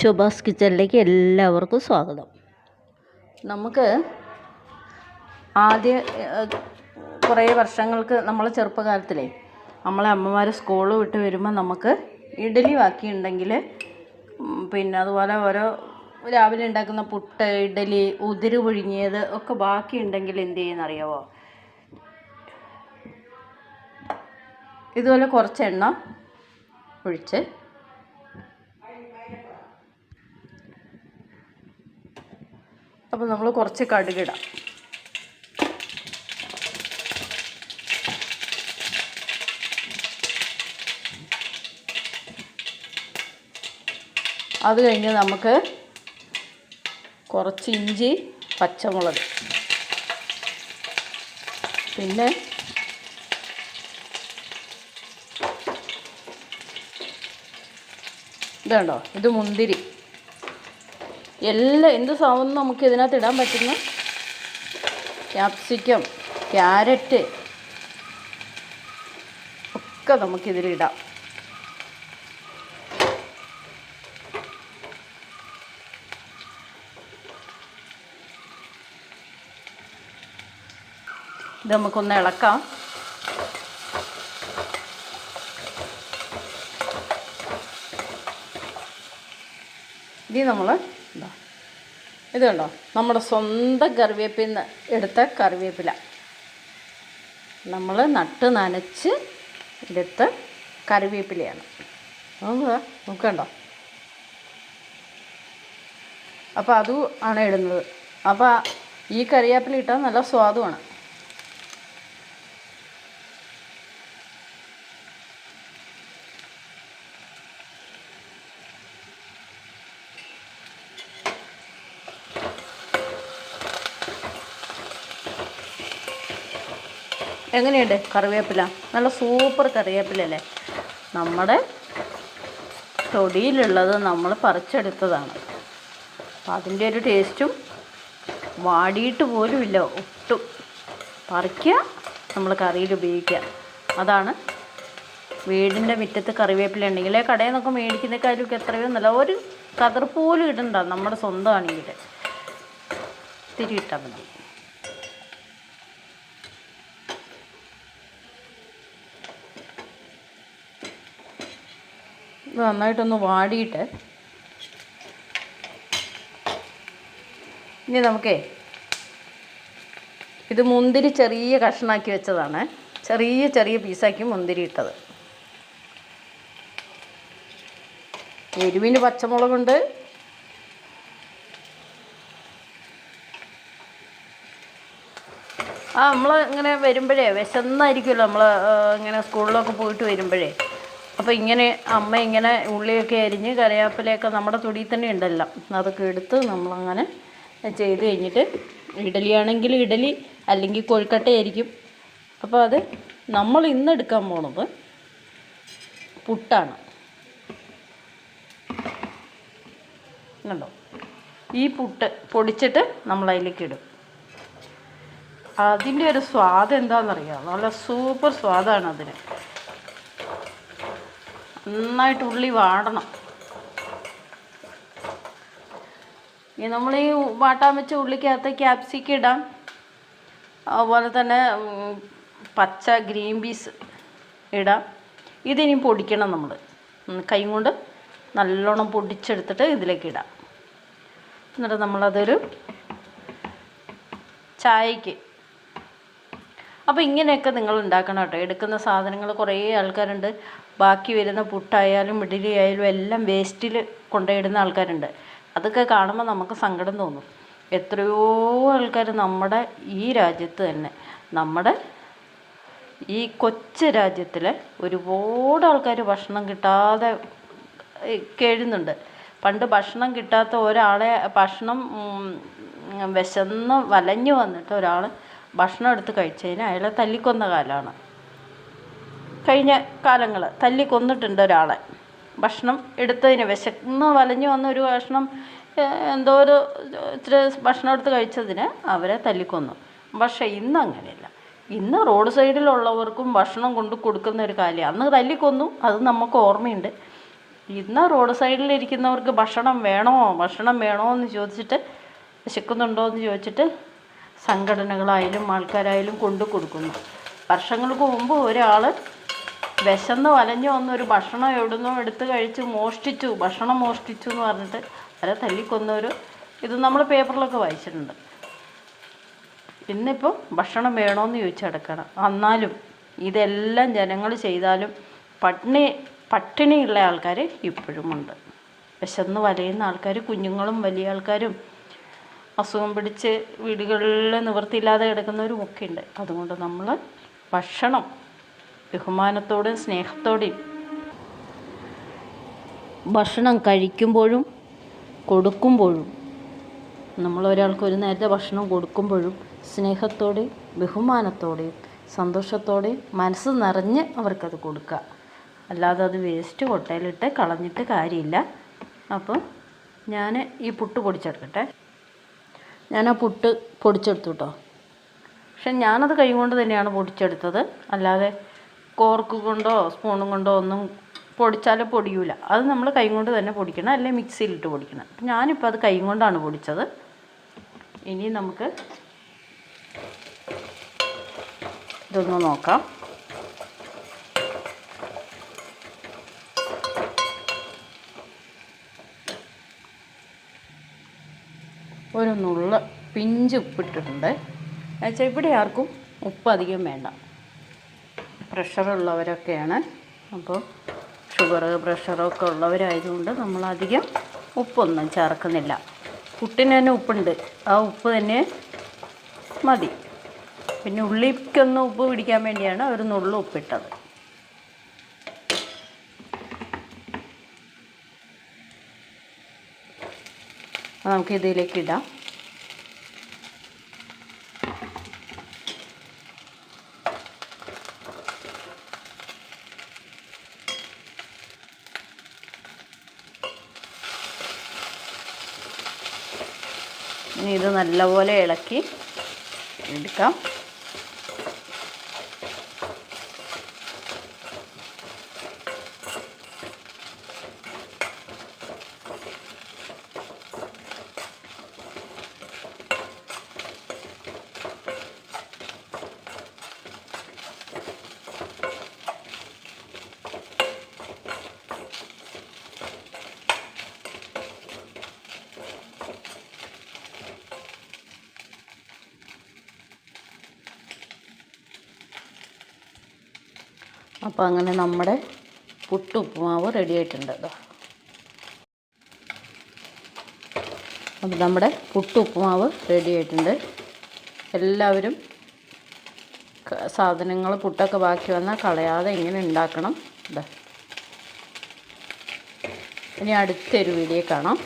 ശുഭാസ് കിച്ചണിലേക്ക് എല്ലാവർക്കും സ്വാഗതം. നമുക്ക് കുറേ വർഷങ്ങൾക്ക് നമ്മളെ ചെറുപ്പകാലത്തിലേ നമ്മളെ അമ്മമാർ സ്കൂൾ വിട്ട് വരുമ്പോൾ നമുക്ക് ഇഡ്ഡലി ബാക്കിയുണ്ടെങ്കിൽ പിന്നെ അതുപോലെ ഓരോ രാവിലെ ഉണ്ടാക്കുന്ന പുട്ട്, ഇഡ്ഡലി, ഉതിര് പുഴുങ്ങിയത് ഒക്കെ ബാക്കിയുണ്ടെങ്കിൽ എന്ത് ചെയ്യുന്നറിയാവോ? ഇതുപോലെ കുറച്ച് എണ്ണ ഒഴിച്ച് അപ്പോൾ നമ്മൾ കുറച്ച് കടുകിടാം. അത് കഴിഞ്ഞ് നമുക്ക് കുറച്ച് ഇഞ്ചി, പച്ചമുളക്, പിന്നെ ഇതുണ്ടോ, ഇത് മുന്തിരി, എന്ത് സാധനം നമുക്ക് ഇതിനകത്ത് ഇടാൻ പറ്റുന്ന ക്യാപ്സിക്കം, ക്യാരറ്റ് ഒക്കെ നമുക്കിതിലിടാം. ഇത് നമുക്കൊന്ന് ഇളക്കാം. ഇനി നമ്മൾ ഇത് കണ്ടോ, നമ്മുടെ സ്വന്തം കറിവേപ്പിൽ നിന്ന് എടുത്ത കറിവേപ്പില നമ്മൾ നട്ട് നനച്ച് എടുത്ത കറിവേപ്പിലയാണ്. നോക്കണ്ടോ? അപ്പോൾ അതും ആണ് ഇടുന്നത്. അപ്പോൾ ഈ കറിവേപ്പില ഇട്ടാൽ നല്ല സ്വാദുമാണ്. എങ്ങനെയുണ്ട് കറിവേപ്പില? നല്ല സൂപ്പർ കറിവേപ്പിലല്ലേ? നമ്മുടെ തൊടിയിലുള്ളത് നമ്മൾ പറിച്ചെടുത്തതാണ്. അപ്പം അതിൻ്റെ ഒരു ടേസ്റ്റും വാടിയിട്ട് പോലും ഇല്ല ഒട്ടും. പറിക്കുക, നമ്മൾ കറിയിൽ ഉപയോഗിക്കുക. അതാണ് വീടിൻ്റെ മുറ്റത്ത് കറിവേപ്പില ഉണ്ടെങ്കിൽ കടയിൽ നിന്നൊക്കെ മേടിക്കുന്നതിനേക്കാളും എത്രയോ നല്ല. ഒരു കതർ പോലും ഇടണ്ട, നമ്മുടെ സ്വന്തമാണെങ്കിൽ ഇത്തിരി ഇട്ടാൽ മതി. ഇത് നന്നായിട്ടൊന്ന് വാടിയിട്ട് ഇനി നമുക്കേ ഇത് മുന്തിരി ചെറിയ കഷ്ണമാക്കി വെച്ചതാണ്. ചെറിയ ചെറിയ പീസാക്കി മുന്തിരി ഇട്ടത്. എരിവിന് പച്ചമുളകുണ്ട്, നമ്മൾ ഇങ്ങനെ വരുമ്പോഴേ വിശന്നായിരിക്കുമല്ലോ നമ്മൾ ഇങ്ങനെ സ്കൂളിലൊക്കെ പോയിട്ട് വരുമ്പോഴേ. അപ്പോൾ ഇങ്ങനെ അമ്മ ഇങ്ങനെ ഉള്ളിയൊക്കെ അരിഞ്ഞ് കറിവേപ്പിലയൊക്കെ നമ്മുടെ തൊടിയിൽ തന്നെ ഉണ്ടല്ലോ, അതൊക്കെ എടുത്ത് നമ്മളങ്ങനെ ചെയ്ത് കഴിഞ്ഞിട്ട് ഇഡലിയാണെങ്കിൽ ഇഡലി, അല്ലെങ്കിൽ കൊഴുക്കട്ടയായിരിക്കും. അപ്പോൾ അത് നമ്മൾ ഇന്ന് എടുക്കാൻ പോണത് പുട്ടാണ്. കണ്ടോ, ഈ പുട്ട് പൊടിച്ചിട്ട് നമ്മൾ അതിലേക്ക് ഇടും. അതിൻ്റെ ഒരു സ്വാദ് എന്താണെന്നറിയാം, നല്ല സൂപ്പർ സ്വാദാണ് അതിന്. നന്നായിട്ട് ഉള്ളി വാടണം. ഇനി നമ്മൾ ഈ വാട്ടാൻ വെച്ച ഉള്ളിക്കകത്ത് ക്യാപ്സിക്കം ഇടാം. അതുപോലെ തന്നെ പച്ച ഗ്രീൻ പീസ് ഇടാം. ഇതിനി പൊടിക്കണം. നമ്മൾ കൈ കൊണ്ട് നല്ലോണം പൊടിച്ചെടുത്തിട്ട് ഇതിലേക്ക് ഇടാം. എന്നിട്ട് നമ്മളതൊരു ചായക്ക്. അപ്പോൾ ഇങ്ങനെയൊക്കെ നിങ്ങൾ ഉണ്ടാക്കണം കേട്ടോ. എടുക്കുന്ന സാധനങ്ങൾ കുറേ ആൾക്കാരുണ്ട്, ബാക്കി വരുന്ന പുട്ടായാലും ഇഡ്ഡലി ആയാലും എല്ലാം വേസ്റ്റിൽ കൊണ്ടുപോയിടുന്ന ആൾക്കാരുണ്ട്. അതൊക്കെ കാണുമ്പോൾ നമുക്ക് സങ്കടം തോന്നും. എത്രയോ ആൾക്കാർ നമ്മുടെ ഈ രാജ്യത്ത് തന്നെ, നമ്മുടെ ഈ കൊച്ചു രാജ്യത്തിൽ ഒരുപാട് ആൾക്കാർ ഭക്ഷണം കിട്ടാതെ കഴിയുന്നുണ്ട്. പണ്ട് ഭക്ഷണം കിട്ടാത്ത ഒരാളെ, ഭക്ഷണം വിശന്ന് വലഞ്ഞു വന്നിട്ട് ഒരാൾ ഭക്ഷണം എടുത്ത് കഴിച്ചതിന് അയാളെ തല്ലിക്കൊന്ന കാലമാണ്. കഴിഞ്ഞ കാലങ്ങൾ തല്ലിക്കൊന്നിട്ടുണ്ട് ഒരാളെ. ഭക്ഷണം എടുത്തതിന് വിശന്ന് വലഞ്ഞു വന്ന ഒരു ഭക്ഷണം, എന്തോ ഒരു ഇച്ചിരി ഭക്ഷണം എടുത്ത് കഴിച്ചതിന് അവരെ തല്ലിക്കൊന്നു. പക്ഷേ ഇന്ന് അങ്ങനെയല്ല. ഇന്ന് റോഡ് സൈഡിലുള്ളവർക്കും ഭക്ഷണം കൊണ്ട് കൊടുക്കുന്ന ഒരു കാര്യം. അന്ന് തല്ലിക്കൊന്നു, അത് നമുക്ക് ഓർമ്മയുണ്ട്. ഇന്ന് റോഡ് സൈഡിലിരിക്കുന്നവർക്ക് ഭക്ഷണം വേണോ എന്ന് ചോദിച്ചിട്ട്, വിശക്കുന്നുണ്ടോ എന്ന് ചോദിച്ചിട്ട് സംഘടനകളായാലും ആൾക്കാരായാലും കൊണ്ടു കൊടുക്കുന്നു. വർഷങ്ങൾക്ക് മുമ്പ് ഒരാൾ വിശന്ന് വലഞ്ഞു വന്നൊരു ഭക്ഷണം എവിടുന്നോ എടുത്ത് കഴിച്ച് ഭക്ഷണം മോഷ്ടിച്ചു എന്ന് പറഞ്ഞിട്ട് അവരെ തല്ലിക്കൊന്നൊരു ഇത് നമ്മൾ പേപ്പറിലൊക്കെ വായിച്ചിട്ടുണ്ട്. ഇന്നിപ്പോൾ ഭക്ഷണം വേണമെന്ന് ചോദിച്ചെടുക്കണം. എന്നാലും ഇതെല്ലാം ജനങ്ങൾ ചെയ്താലും പട്ടിണിയുള്ള ആൾക്കാർ ഇപ്പോഴുമുണ്ട്. വിശന്ന് വലയുന്ന ആൾക്കാർ, കുഞ്ഞുങ്ങളും വലിയ ആൾക്കാരും അസുഖം പിടിച്ച് വീടുകളിൽ നിവൃത്തിയില്ലാതെ കിടക്കുന്നവരും ഒക്കെ ഉണ്ട്. അതുകൊണ്ട് നമ്മൾ ഭക്ഷണം ബഹുമാനത്തോടെയും സ്നേഹത്തോടെയും ഭക്ഷണം കഴിക്കുമ്പോഴും കൊടുക്കുമ്പോഴും, നമ്മൾ ഒരാൾക്ക് ഒരു നേരത്തെ ഭക്ഷണം കൊടുക്കുമ്പോഴും സ്നേഹത്തോടെയും ബഹുമാനത്തോടെയും സന്തോഷത്തോടെയും മനസ്സ് നിറഞ്ഞ് അവർക്കത് കൊടുക്കുക. അല്ലാതെ അത് വേസ്റ്റ് കൊട്ടയിലിട്ട് കളഞ്ഞിട്ട് കാര്യമില്ല. അപ്പോൾ ഞാൻ ഈ പുട്ട് പൊടിച്ചെടുക്കട്ടെ. ഞാൻ ആ പുട്ട് പൊടിച്ചെടുത്തു കേട്ടോ. പക്ഷെ ഞാനത് കൈ കൊണ്ട് തന്നെയാണ് പൊടിച്ചെടുത്തത്. അല്ലാതെ കോർക്ക് കൊണ്ടോ സ്പൂണും കൊണ്ടോ ഒന്നും പൊടിച്ചാലും പൊടിയൂല. അത് നമ്മൾ കൈ കൊണ്ട് തന്നെ പൊടിക്കണം, അല്ലെങ്കിൽ മിക്സിയിലിട്ട് പൊടിക്കണം. ഞാനിപ്പോൾ അത് കൈ കൊണ്ടാണ് പൊടിച്ചത്. ഇനി നമുക്ക് ഇതൊന്ന് നോക്കാം. ഒരു നുള്ള പിഞ്ച് ഉപ്പിട്ടിട്ടുണ്ട്. എന്നുവെച്ചാൽ ഇവിടെ ആർക്കും ഉപ്പ് അധികം വേണ്ട. പ്രഷറുള്ളവരൊക്കെയാണ്. അപ്പോൾ പ്രഷറൊക്കെ ഉള്ളവരായതുകൊണ്ട് നമ്മളധികം ഉപ്പൊന്നും ചേർക്കുന്നില്ല. പുട്ടിന് തന്നെ ഉപ്പുണ്ട്, ആ ഉപ്പ് തന്നെ മതി. പിന്നെ ഉള്ളിക്കൊന്ന് ഉപ്പ് പിടിക്കാൻ വേണ്ടിയാണ് ഒരു നുള്ളു ഉപ്പിട്ടത്. നമുക്ക് ഇതിലേക്ക് ഇടാം. ഇനി ഇത് നല്ലപോലെ ഇളക്കി എടുക്കാം. അപ്പോൾ അങ്ങനെ നമ്മുടെ പുട്ടുപ്പുമാവ് റെഡി ആയിട്ടുണ്ട്. അപ്പോൾ നമ്മുടെ പുട്ടുപ്പുമാവ് റെഡി ആയിട്ടുണ്ട്. എല്ലാവരും സാധനങ്ങൾ പുട്ടൊക്കെ ബാക്കി വന്നാൽ കളയാതെ ഇങ്ങനെ ഉണ്ടാക്കണം. ഇനി അടുത്തൊരു വീഡിയോ കാണാം.